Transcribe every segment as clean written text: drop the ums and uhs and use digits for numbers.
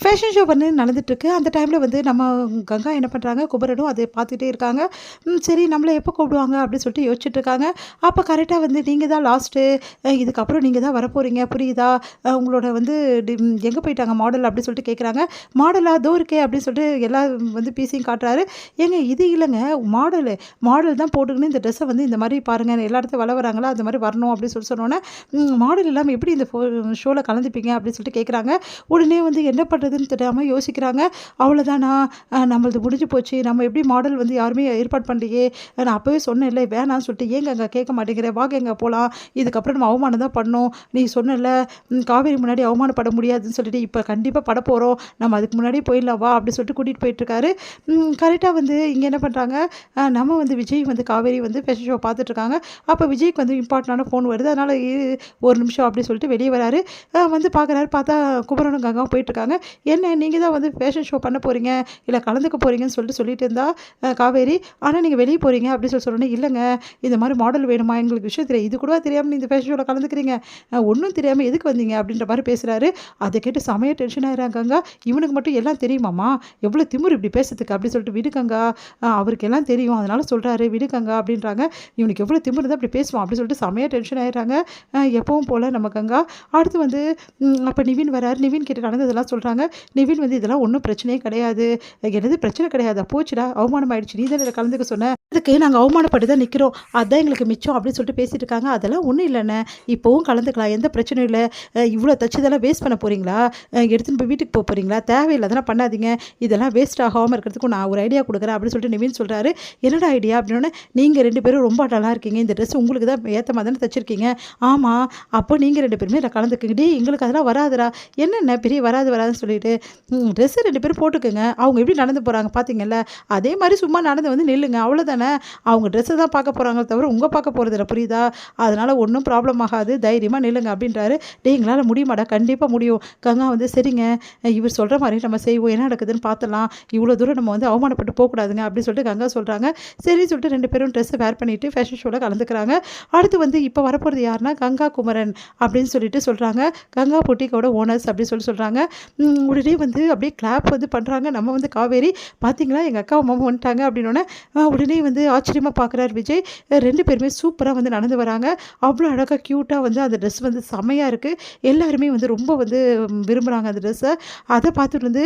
Fashion show வந்து நடந்துட்டுருக்கு. அந்த டைமில் வந்து நம்ம கங்கா என்ன பண்ணுறாங்க, குமரனும் அதை பார்த்துட்டே இருக்காங்க. சரி நம்மள எப்போ கூப்பிடுவாங்க அப்படின்னு சொல்லிட்டு யோசிச்சுட்டு இருக்காங்க. அப்போ கரெக்டாக வந்து நீங்கள் தான் லாஸ்ட்டு, இதுக்கப்புறம் நீங்கள் தான் வரப்போகிறீங்க புரியுதா? உங்களோட வந்து எங்கே போயிட்டாங்க மாடல் அப்படின்னு சொல்லிட்டு கேட்குறாங்க. மாடலா தோ இருக்கே அப்படின்னு சொல்லிட்டு எல்லா வந்து பீஸையும் காட்டுறாரு. ஏங்க இது இல்லைங்க மாடல் தான் போட்டுக்கின்னு இந்த ட்ரெஸ்ஸை வந்து இந்த மாதிரி பாருங்கள் எல்லா இடத்துல வராங்களா அந்த மாதிரி வரணும் அப்படின்னு சொல்லி சொன்னோன்னே, மாடல் இல்லாமல் எப்படி இந்த ஷோவில் கலந்துப்பீங்க அப்படின்னு சொல்லிட்டு கேட்குறாங்க. உடனே வந்து என்ன பண்ணுறதுன்னு தெரியாமல் யோசிக்கிறாங்க. அவ்வளோதானா, நம்மளது முடிஞ்சு போச்சு, நம்ம எப்படி மாடல் வந்து யாருமே ஏற்பாடு பண்ணலையே, நான் அப்போவே சொன்னேன்ல வேணான்னு சொல்லிட்டு, ஏங்க அங்கே கேட்க மாட்டேங்கிறேன், வாங்க எங்கே போகலாம், இதுக்கப்புறம் நம்ம அவமானம் தான் பண்ணோம், நீ சொன்னல காவேரி முன்னாடி அவமானப்பட முடியாதுன்னு சொல்லிட்டு, இப்போ கண்டிப்பாக பட போகிறோம், நம்ம அதுக்கு முன்னாடியே போயிடலாம் வா அப்படின்னு சொல்லிட்டு கூட்டிகிட்டு போயிட்டுருக்காரு. கரெக்டாக வந்து இங்கே என்ன பண்ணுறாங்க, நம்ம வந்து விஜய் வந்து காவேரி வந்து ஃபேஷன் ஷோ பார்த்துட்ருக்காங்க. அப்போ விஜய்க்கு வந்து இம்பார்ட்டண்டான ஃபோன் வருது. அதனால் ஒரு நிமிஷம் அப்படின்னு சொல்லிட்டு வெளியே வராரு. வந்து பார்க்குறாரு. பார்த்தா குமரனும் கங்காவும் போயிட்டுருக்காங்க. என்ன நீங்கள் தான் வந்து ஃபேஷன் ஷோ பண்ண போகிறீங்க, இல்லை கலந்துக்க போகிறீங்கன்னு சொல்லிட்டு இருந்தா காவேரி. ஆனால் நீங்கள் வெளியே போகிறீங்க அப்படின்னு சொன்னோன்னே, இல்லைங்க இந்த மாதிரி மாடல் வேணுமா, எங்களுக்கு விஷயம் தெரியும், இது கூட தெரியாமல் நீ இந்த ஃபேஷன் ஷோவில் கலந்துக்கிறீங்க, ஒன்றும் தெரியாமல் எதுக்கு வந்தீங்க அப்படின்ற மாதிரி பேசுகிறாரு. அதை கேட்டு செமையாக டென்ஷன் ஆகிறாங்க கங்கா. இவனுக்கு மட்டும் எல்லாம் தெரியுமாம்மா, எவ்வளோ திமிரு இப்படி பேசுறதுக்கு அப்படின்னு சொல்லிட்டு, விடு கங்கா அவருக்கு எல்லாம் தெரியும் அதனால சொல்கிறாரு, விடு கங்கா அப்படின்றாங்க. இவனுக்கு எவ்வளோ திமிரு தான் இப்படி பேசுவான் அப்படின்னு சொல்லிட்டு செமையாக டென்ஷன் ஆகிடுறாங்க. எப்பவும் போல் நம்ம கங்கா. அடுத்து வந்து அப்போ நிவின் வராரு. நிவின் கிட்ட நடந்ததெல்லாம் சொல்கிறாங்க. நிவின் வந்து இதெல்லாம் ஒன்றும் பிரச்சனையே கிடையாது, எனது பிரச்சனை கிடையாது, போச்சுடா அவமானம் ஆயிடுச்சு, நீ தான் இதில் கலந்துக்க சொன்ன, அதுக்கு நாங்கள் அவமானப்பட்டு தான் நிற்கிறோம், அதுதான் எங்களுக்கு மிச்சம் அப்படின்னு சொல்லிட்டு பேசிட்டு இருக்காங்க. அதெல்லாம் ஒன்றும் இல்லைண்ணே, இப்போவும் கலந்துக்கலாம், எந்த பிரச்சனையும் இல்லை, இவ்வளோ தச்சுதெல்லாம் வேஸ்ட் பண்ண போகிறீங்களா, எடுத்துன்னு போய் வீட்டுக்கு போக போகிறீங்களா, தேவையில்லை அதெல்லாம் பண்ணாதீங்க, இதெல்லாம் வேஸ்ட் ஆகாமல் இருக்கிறதுக்கும் நான் ஒரு ஐடியா கொடுக்குறேன் அப்படின்னு சொல்லிட்டு நிவின் சொல்கிறாரு. என்னடா ஐடியா அப்படின்னோடனே, நீங்கள் 2 பேரும் ரொம்ப நல்லா இருக்கீங்க, இந்த ட்ரெஸ் உங்களுக்கு தான் ஏற்ற மாதிரி தானே தச்சிருக்கீங்க, ஆமாம் அப்போ நீங்கள் 2 பேருமே இதில் கலந்துக்குங்க, எங்களுக்கு அதெல்லாம் வராதுடா, என்னென்ன பெரிய வராதுன்னு சொல்லிட்டு ட்ரெஸ்ஸை 2 பேரும் போட்டுக்குங்க, அவங்க எப்படி நடந்து போகிறாங்க பார்த்தீங்கல்ல, அதே மாதிரி சும்மா நடந்து வந்து நில்லுங்க, அவ்வளோதானே, அவங்க ட்ரெஸ்ஸை தான் பார்க்க போகிறாங்க தவிர உங்கள் பார்க்க போகிறதில்ல புரியுதா, அதனால் ஒன்றும் ப்ராப்ளம் ஆகாது, தைரியமாக நில்லுங்க அப்படின்றாரு. எங்களால் முடியுமாடா, கண்டிப்பாக முடியும். கங்கா வந்து சரிங்க இவர் சொல்கிற மாதிரி நம்ம செய்வோம், என்ன நடக்குதுன்னு பார்த்தலாம், இவ்வளோ தூரம் நம்ம வந்து அவமானப்பட்டு போகக்கூடாதுங்க அப்படின்னு சொல்லிட்டு கங்கா சொல்கிறாங்க. சரின்னு சொல்லிட்டு 2 பேரும் ட்ரெஸ்ஸை வேர் பண்ணிவிட்டு ஃபேஷன் ஷோவில் கலந்துக்கிறாங்க. அடுத்து வந்து இப்போ வரப்போகிறது யாருன்னா கங்கா குமரன் அப்படின்னு சொல்லிட்டு சொல்கிறாங்க. கங்கா பொட்டிக்கோட ஓனர்ஸ் அப்படின்னு சொல்கிறாங்க. உடனே வந்து அப்படியே கிளாப் வந்து பண்ணுறாங்க. நம்ம வந்து காவேரி பார்த்தீங்களா எங்கள் அக்கா மாமா வந்துட்டாங்க அப்படின்னோடனே உடனே வந்து ஆச்சரியமாக பார்க்குறாரு விஜய். 2 பேருமே சூப்பராக வந்து நடந்து வராங்க. அவ்வளோ அழகாக க்யூட்டாக வந்து அந்த ட்ரெஸ் வந்து செமையாக இருக்குது. எல்லாருமே வந்து ரொம்ப வந்து விரும்புகிறாங்க அந்த ட்ரெஸ்ஸை. அதை பார்த்துட்டு வந்து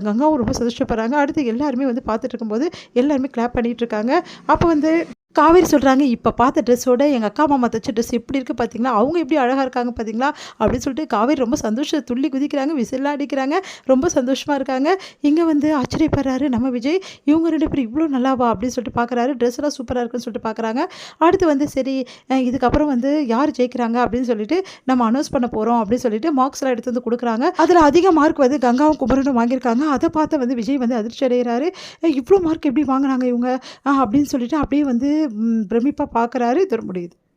கங்காவும் ரொம்ப சந்தோஷப்படுறாங்க. அடுத்து எல்லாருமே வந்து பார்த்துட்டு இருக்கும்போது எல்லாருமே கிளாப் பண்ணிகிட்டு இருக்காங்க. அப்போ வந்து காவேரி சொல்கிறாங்க, இப்போ பார்த்த ட்ரெஸ்ஸோட எங்கள் அக்கா மாமா தைச்ச ட்ரெஸ் எப்படி இருக்குது பார்த்தீங்களா, அவங்க எப்படி அழகாக இருக்காங்க பார்த்தீங்களா அப்படின்னு சொல்லிட்டு காவேரி ரொம்ப சந்தோஷம் துள்ளி குதிக்கிறாங்க, விசில்லாம் அடிக்கிறாங்க, ரொம்ப சந்தோஷமாக இருக்காங்க. இங்கே வந்து ஆச்சரியப்படுறாரு நம்ம விஜய், இவங்க 2 பேரும் இவ்வளோ நல்லாவா அப்படின்னு சொல்லிட்டு பார்க்குறாரு. ட்ரெஸ்லாம் சூப்பராக இருக்குன்னு சொல்லிட்டு பார்க்குறாங்க. அடுத்து வந்து சரி இதுக்கப்புறம் வந்து யார் ஜெயிக்கிறாங்க அப்படின்னு சொல்லிட்டு நம்ம அனௌன்ஸ் பண்ண போகிறோம் அப்படின்னு சொல்லிட்டு மார்க்ஸ்லாம் எடுத்து வந்து கொடுக்குறாங்க. அதில் அதிக மார்க் வந்து கங்காவும் குமரனும் வாங்கியிருக்காங்க. அதை பார்த்து வந்து விஜய் வந்து அதிர்ச்சி அடைகிறாரு. இவ்வளோ மார்க் எப்படி வாங்கினாங்க இவங்க அப்படின்னு சொல்லிட்டு அப்படியே வந்து பிரமிப்பாக பார்க்குறாரு. இது முடியுது.